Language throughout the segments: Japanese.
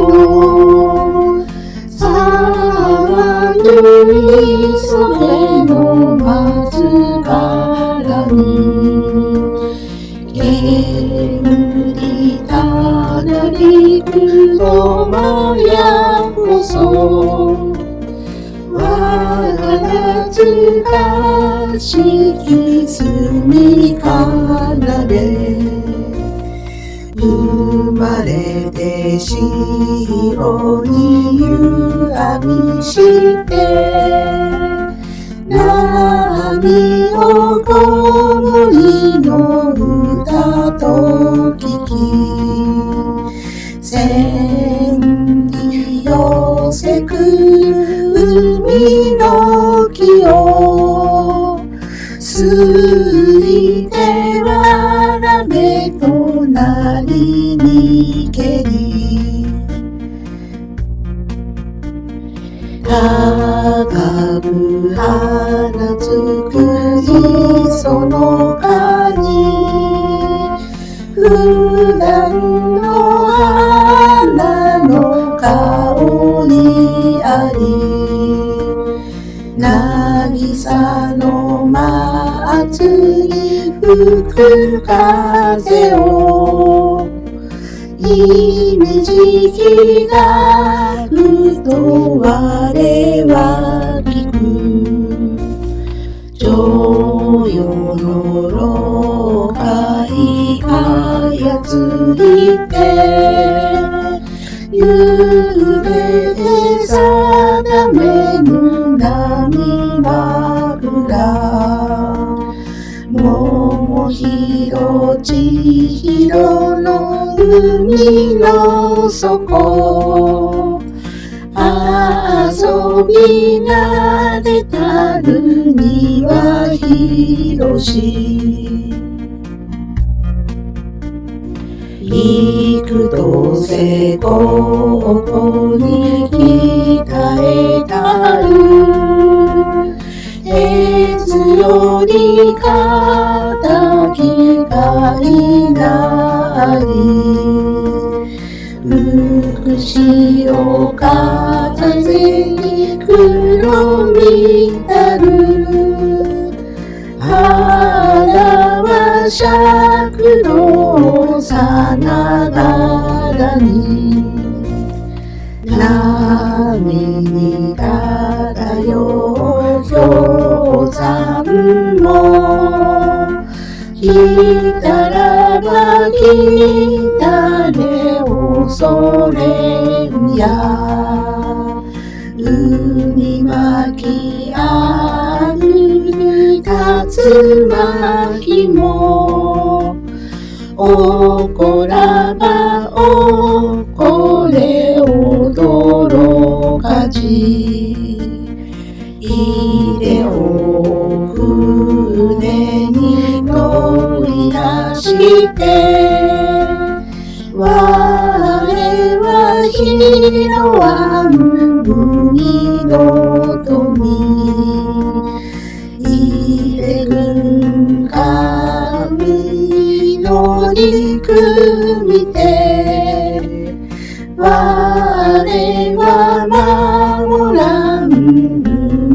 の騒ぐ磯辺の松原に煙たりくどまやこそ我が懐かしき住からで生まれて潮に湯あみして波をこもりの歌と聞き千里寄せく海の木をすいてわらべとなりにけり高く花つく磯の花に普段の花の香りあり渚の松に吹く風をいみじきがると我は聞く常夜の廊下い操りてゆれて定めぬ波枕桃広千尋の海の底遊び慣れたるには広し幾度せここに鍛えたる鉄より固き光なり福しお風に黒みたる花は尺のさながらに波に漂う氷山も来たらば来たで恐れんや海巻きある竜巻もおこらばおこれ驚かじいでお船に乗り出して我は拾わぬ海の富入れ軍神乗り組みて我は守らん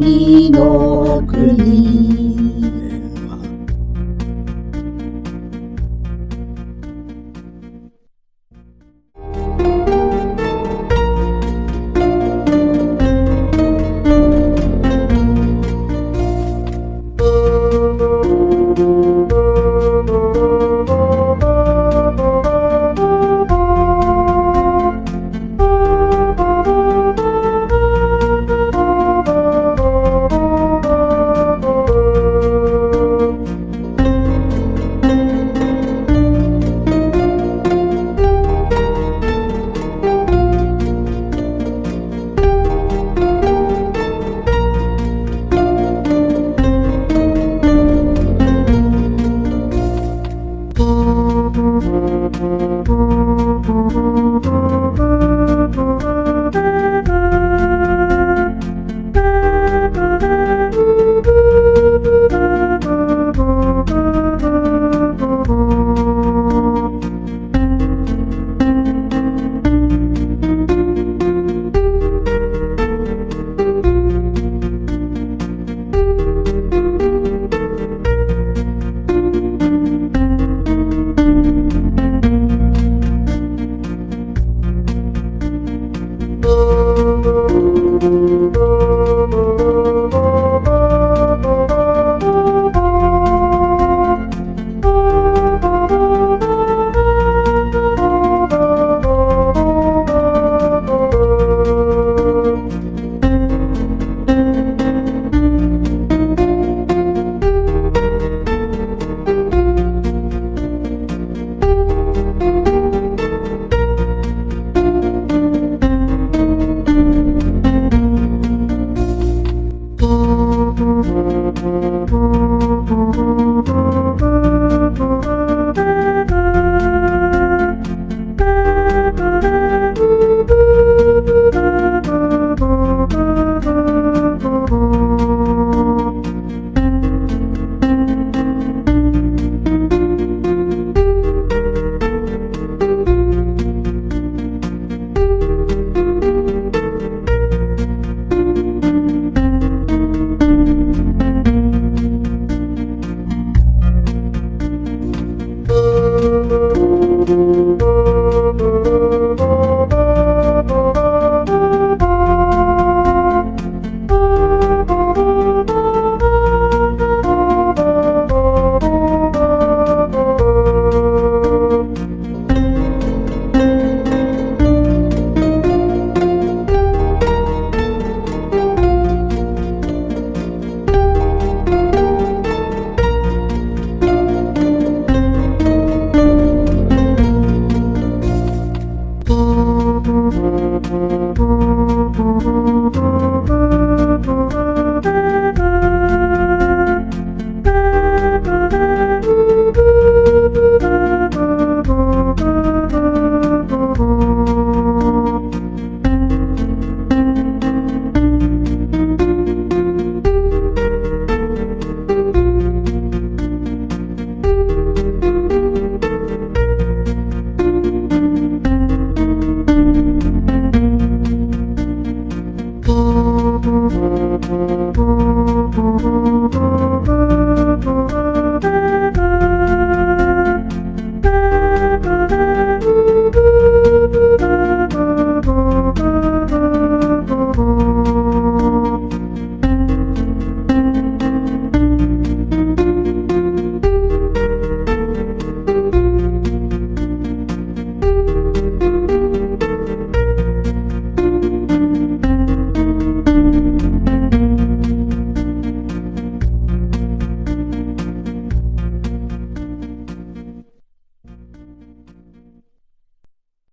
海の国